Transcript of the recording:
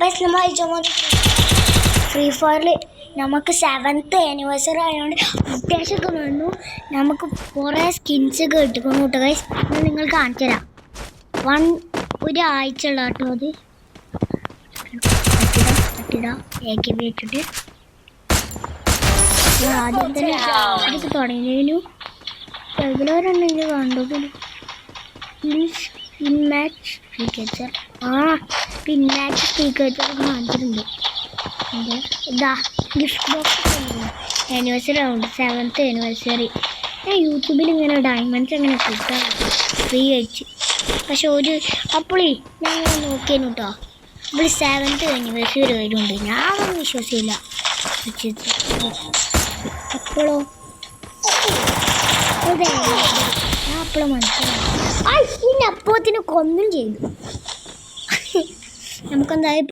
പക്ഷെ നമ്മൾ അയച്ചാൽ ഫ്രീ ഫയറിൽ നമുക്ക് 7th ആനിവേഴ്സറി ആയതുകൊണ്ട് അത്യാവശ്യമൊക്കെ വന്നു. നമുക്ക് കുറേ സ്കിൻസൊക്കെ കിട്ടിക്കുന്നു കേട്ടോ ഗൈസ്. ഞാൻ നിങ്ങൾ കാണിച്ചു തരാം. ഒരാഴ്ച ഉള്ള കേട്ടോ അത്. AK വെച്ചിട്ട് ആദ്യം തന്നെ അതൊക്കെ തുടങ്ങിയതിനു റെഗുലറുണ്ടെങ്കിൽ കണ്ടു. പിൻ മാച്ച് സ്പീക്കർ പിൻ മാച്ച് സ്പീക്കർ കാണിച്ചിട്ടുണ്ട്. ഇതാ ഗിഫ്റ്റ് ബോക്സ് ആനിവേഴ്സറി ആവുന്നുണ്ട്. 7th anniversary. ഞാൻ യൂട്യൂബിൽ ഇങ്ങനെ ഡയമണ്ട്സ് എങ്ങനെ കിട്ടാൻ ഫ്രീ അയച്ച്. പക്ഷെ അപ്പോളേ ഞാൻ നോക്കിയേനു കേട്ടോ. ഇപ്പോൾ 7th ആനിവേഴ്സറി വരുന്നുണ്ട്. ഞാനൊന്നും വിശ്വസിച്ചില്ല. അപ്പോഴോ ഞാൻ അപ്പോഴും മനസ്സിലായി. പിന്നെ അപ്പോഴത്തിന് കൊന്നും ചെയ്തു. നമുക്കെന്തായാലും